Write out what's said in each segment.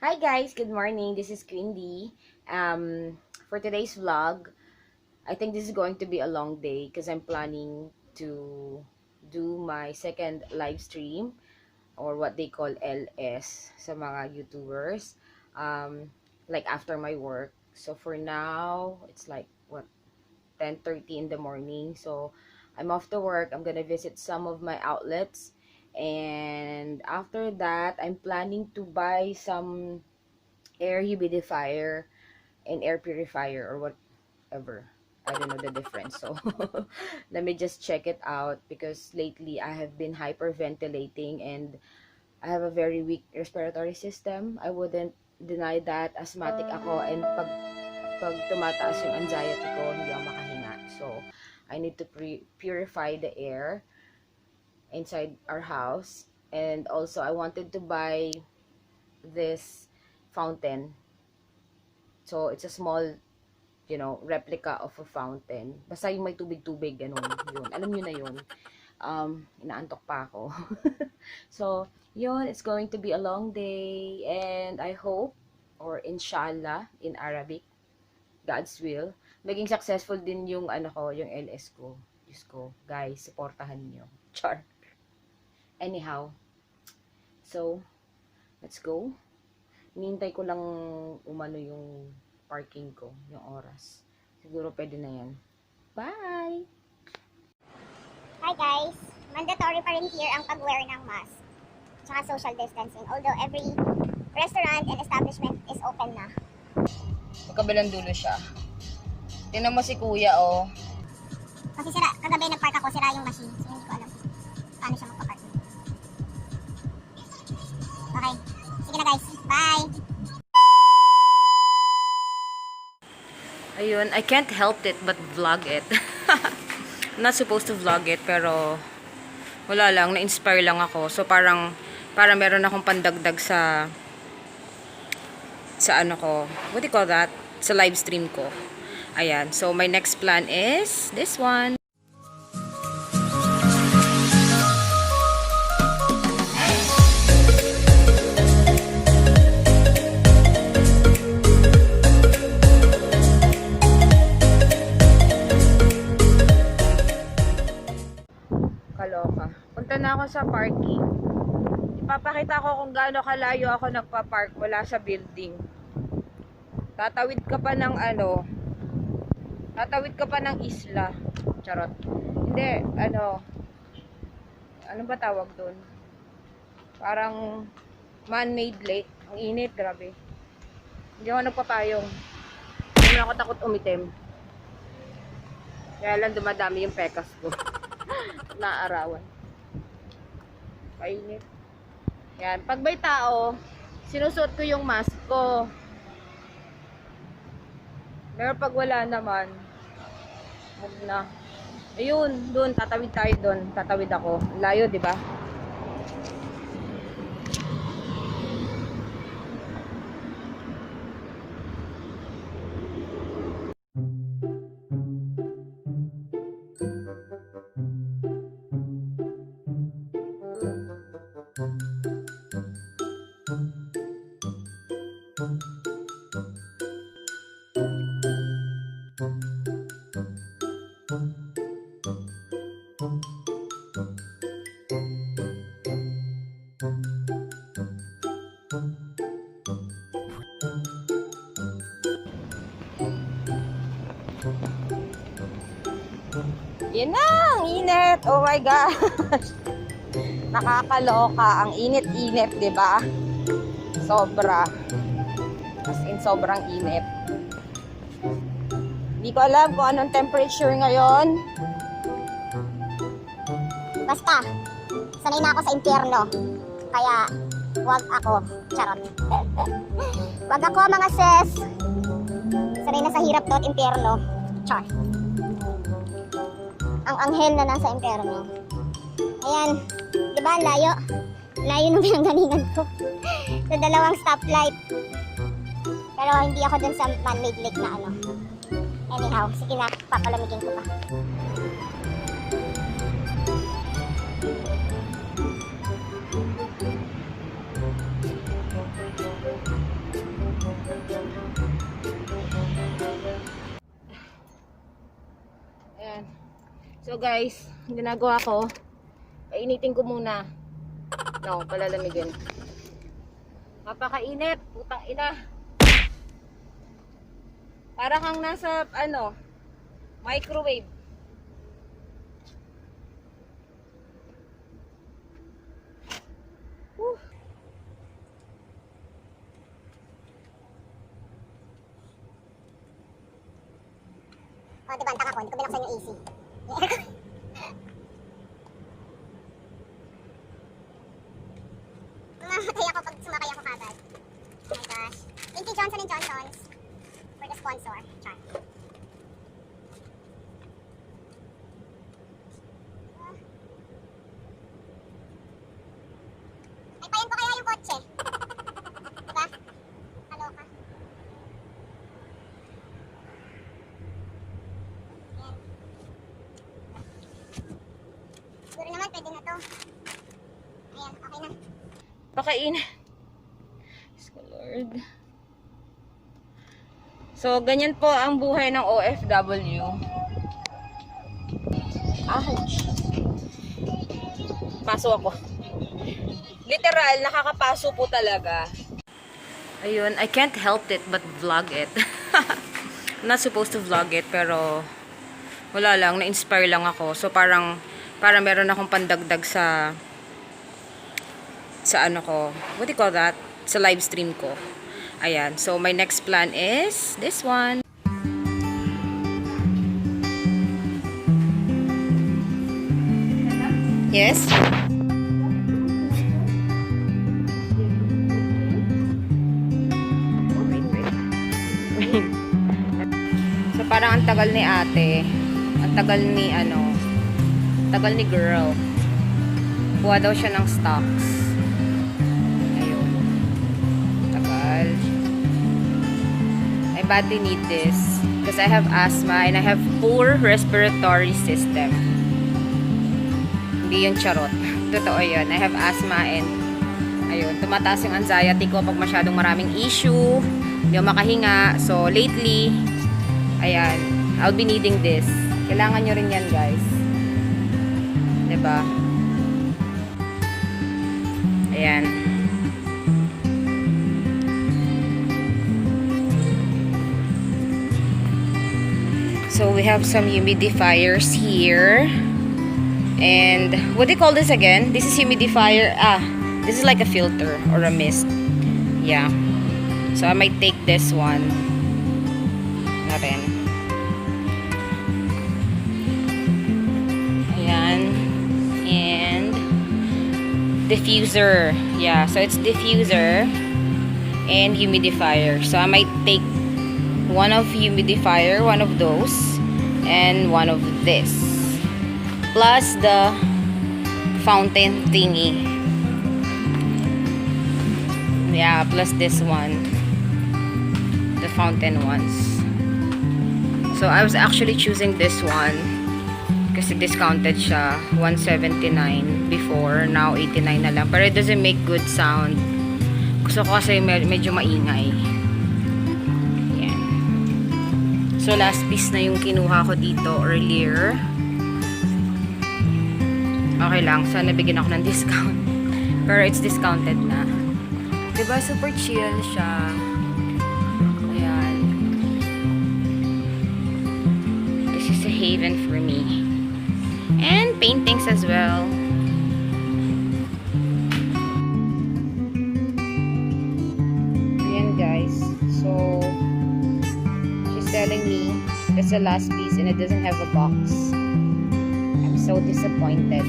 Hi guys, good morning. This is Queen D. For today's vlog, I think this is going to be a long day because I'm planning to do my second live stream or what they call LS sa mga YouTubers. Like after my work. So for now, it's like 10:30 in the morning. So I'm off to work. I'm gonna visit some of my outlets. And after that, I'm planning to buy some air humidifier and air purifier or whatever. I don't know the difference. So let me just check it out because lately I have been hyperventilating and I have a very weak respiratory system. I wouldn't deny that. Asthmatic ako, and pag tumataas yung anxiety ko, hindi ako makahinga. So I need to purify the air inside our house. And also I wanted to buy this fountain. So it's a small, replica of a fountain. Basta yung may tubig-tubig, ganun. Yun. Alam nyo na yun. Inaantok pa ako. So, yun, it's going to be a long day. And I hope, or inshallah, in Arabic, God's will, maging successful din yung, yung LS ko. Diyos ko, guys, supportahan nyo. Char. Anyhow, so, let's go. Hinihintay ko lang umano yung parking ko, yung oras. Siguro pwede na yan. Bye! Hi guys! Mandatory pa rin here ang pag-wear ng mask tsaka social distancing. Although every restaurant and establishment is open na. Magkabilang dulo siya. Tingnan mo si kuya, oh. Kasi kagabi nagpark ako, sira yung machine. So hindi ko alam paano siya magpapark. Okay. Sige na guys. Bye! Ayun, I can't help it but vlog it. I'm not supposed to vlog it, pero wala lang, na-inspire lang ako. So para meron akong pandagdag sa ano ko, what do you call that? Sa live stream ko. Ayan, so my next plan is this one. Kaloka. Punta na ako sa parking. Ipapakita ko kung gaano kalayo ako nagpa-park wala sa building. Tatawid ka pa ng tatawid ka pa ng isla. Charot. Hindi, ano ba tawag doon? Parang man-made lake. Ang init, grabe. Hindi ako nagpapayong. Hindi ako takot umitim. Kaya lang dumadami yung pekas ko. Naarawan. Painit. Yan. Pag may tao, sinusuot ko yung mask ko. Pero pag wala naman, huwag na. Ayun, doon, tatawid tayo doon. Tatawid ako. Layo, di ba? Yan na, ang init. Oh my gosh. Nakakaloka. Ang init-init, di ba? Sobra. As in, sobrang init. Hindi ko alam kung anong temperature ngayon. Basta, sanay na ako sa impyerno. Kaya, wag ako. Charot. Wag ako mga sis. Sanay na sa hirap doon, impyerno. Char. Ang anghel na nasa impyerno. Ayan. Diba, layo? Layo ng pinanggalingan ko. Sa dalawang stoplight. Pero hindi ako dun sa man-made lake na ano. Anyhow, sige na. Papalamigin ko pa. So guys, ginagawa ko, painitin ko muna. No, palalamigin. Napakainit, putang ina. Para kang nasa, ano, microwave. Whew. O, diba, ang taka ko, hindi ko binuksan yung AC. Mamatay ako pag sumakay ako kagad. Oh my gosh. Thank you, Johnson & Johnson's, for the sponsor. Char. Ay, payan ko kaya yung kotse. Diba? Kaloka. Ayan. Siguro naman, pwede na to. Ayan, okay na. Pakainit. Lord. So, ganyan po ang buhay ng OFW. Ouch. Paso ako. Literal, nakakapaso po talaga. Ayun, I can't help it but vlog it. I'm not supposed to vlog it, pero wala lang, na-inspire lang ako. So, parang meron akong pandagdag sa ano ko, what do you call that? Sa live stream ko. Ayan. So, my next plan is this one. Yes? Wait. So, parang ang tagal ni ate. Ang tagal ni, tagal ni girl. Kuha daw siya ng stocks. I badly need this because I have asthma and I have poor respiratory system. Hindi yung charot. Totoo yun. I have asthma and ayun, tumataas yung anxiety ko pag masyadong maraming issue. Hindi ako makahinga. So, lately, ayan, I'll be needing this. Kailangan nyo rin yan, guys. Diba? Ayan. So we have some humidifiers here. And what do you call this again? This is humidifier. This is like a filter or a mist. Yeah. So I might take this one. Na rin. Ayan. And diffuser. Yeah, so it's diffuser and humidifier. So I might take one of humidifier, one of those, and one of this, plus the fountain thingy. Yeah, plus this one, the fountain ones. So I was actually choosing this one kasi discounted siya, 179 before, now 89 na lang. Pero it doesn't make good sound. Gusto ko kasi medyo maingay. So, last piece na yung kinuha ko dito earlier. Okay lang. Sana bigyan ako ng discount. Pero it's discounted na. Diba? Super chill siya. Ayan. This is a haven for me. And paintings as well. Ayan, guys. So, telling me that's the last piece and it doesn't have a box. I'm so disappointed.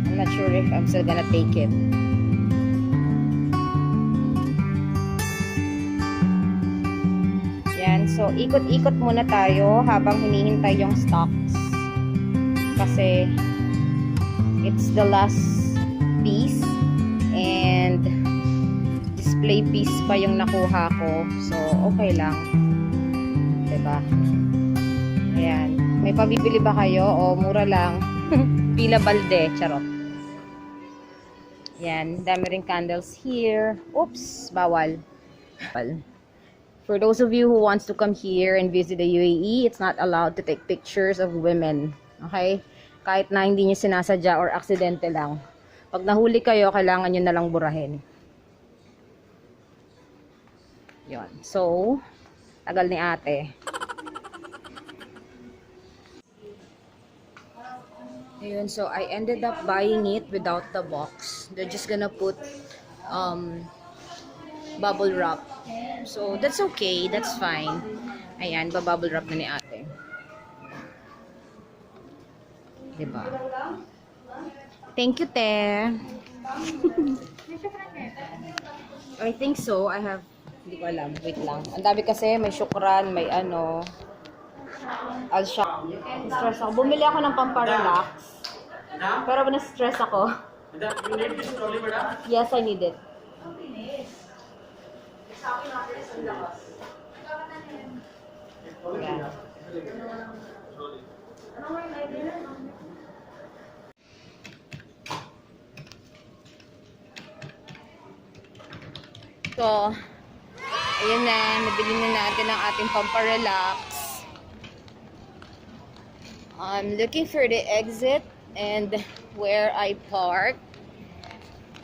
I'm not sure if I'm still gonna take it. Yan, so ikot-ikot muna tayo habang hinihintay yung stocks. Kasi it's the last piece and display piece pa yung nakuha ko. So, okay lang. Diba? Ayan. May pabibili ba kayo? O, mura lang. Pila balde. Charot. Ayan. Dami rin candles here. Oops! Bawal. For those of you who wants to come here and visit the UAE, it's not allowed to take pictures of women. Okay? Kahit na hindi nyo sinasadya or aksidente lang. Pag nahuli kayo, kailangan nyo na lang burahin. Yun. So, tagal ni ate. Ayun, so I ended up buying it without the box. They're just gonna put bubble wrap. So, that's okay. That's fine. Ayan, bubble wrap na ni ate. Diba? Thank you, te. I think so. I have, hindi ko alam. Wait lang. Ang dami kasi, may syukran, may ano. Al-shak. Stress ako. Bumili ako ng pamparelax. Pero na-stress ako. Yes, I need it. Yeah. So, ayun na, nabili na natin ang ating pamparelax. I'm looking for the exit and where I park.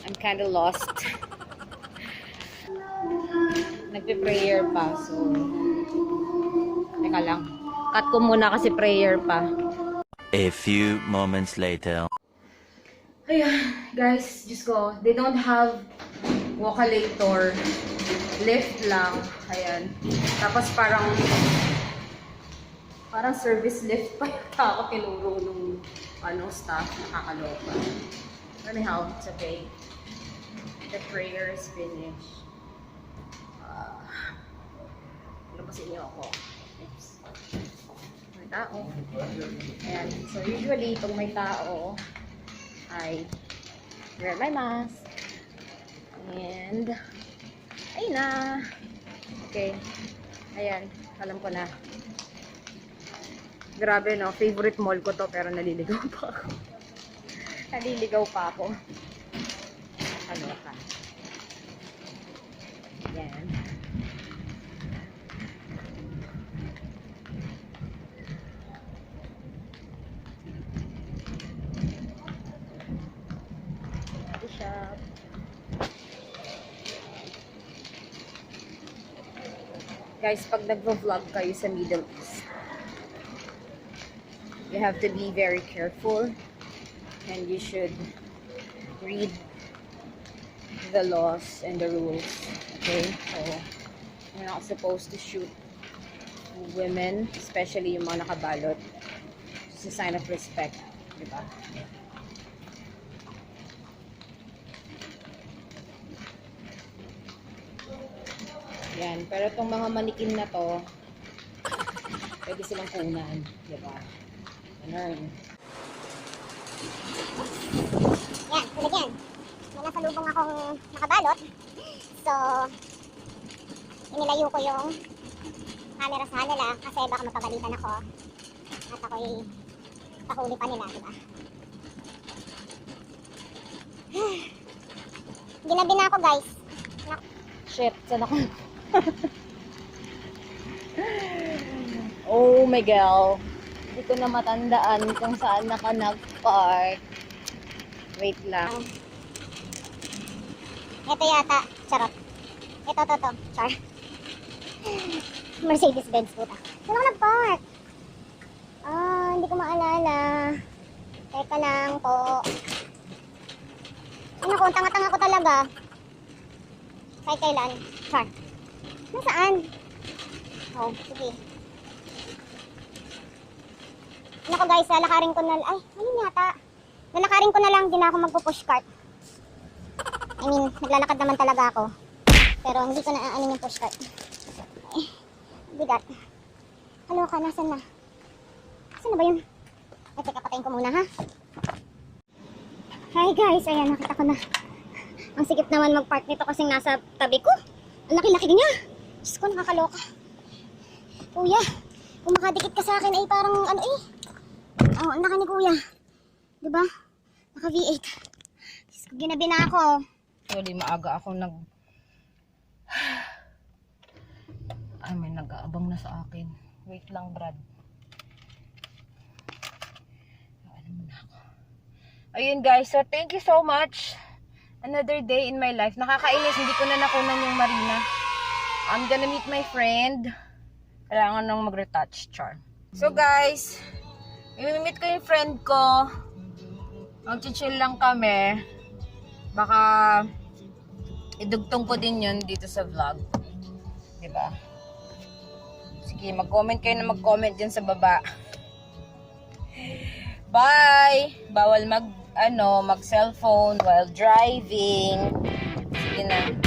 I'm kind of lost. Nagpe-prayer pa, so teka lang. Cut ko muna kasi prayer pa. A few moments later. Ayun, guys, just go. They don't have walkalator. Lift lang. Ayan. Tapos parang service lift pa yata ako tinuro nung staff. Nakakaloka. Anyhow, it's okay. The prayer is finished. Labasin niyo ako. Oops. May tao. Ayan. So, usually, pag may tao, I wear my mask. And, ayun na. Okay. Ayan. Alam ko na. Grabe, no? Favorite mall ko to, pero naliligaw pa ako. Naliligaw pa ako. Ano ka? Ayan. Shop. Guys, pag nagvo-vlog kayo sa Middle East, you have to be very careful and you should read the laws and the rules. Okay? So, you're not supposed to shoot women, especially yung mga nakabalot. It's a sign of respect. Diba? Yan. Pero itong mga manikin na to, pwede silang kunan. Diba? Ganun. Yan, tulad yan. May nasalubong akong nakabalot. So, inilayo ko yung camera sa kanila kasi baka mapagalitan ako. At ako'y pahuli pa nila, diba? Ginabi na ako, guys. Shit, saan ako? Oh my God. Hindi ko na matandaan kung saan naka nag-park. Wait lang. Ito yata. Charot. Ito. Char. Mercedes-Benz puta. Saan ako nag-park? Hindi ko maalala. Teka lang po. Ano ko, tanga-tanga ko talaga. Kahit kailan. Char. Nasaan? Oh, sige. Ano ko guys, lalakarin ko na, ay, ayun yata. Lalakarin ko na lang, di na ako magpo-push cart. I mean, naglalakad naman talaga ako. Pero hindi ko na aanin yung push cart. Ay, bigat. Kaloka, nasan na? Saan na ba yun? Ay, teka, patayin ko muna ha. Hi guys, ayan, nakita ko na. Ang sikip naman mag-park nito kasi nasa tabi ko. Ang laki-laki niya. Diyos ko, nakakaloka. Kuya, kung makadikit ka sa akin ay parang ano eh. Oh, ang laki ni kuya. Diba? Naka V8. Diyos ko, ginabi na ako. Actually, maaga ako Ay, may nag-aabang na sa akin. Wait lang, Brad. Ano muna ako. Ayun guys, so thank you so much. Another day in my life. Nakakainis, hindi ko na nakunan yung Marina. I'm gonna meet my friend. Kailangan nang mag-retouch, char. So guys, i-meet ko yung friend ko. Mag-chill lang kami. Baka idugtong ko din yun dito sa vlog. Diba? Sige, mag-comment kayo na mag-comment dyan sa baba. Bye! Bawal mag cellphone while driving. Sige na.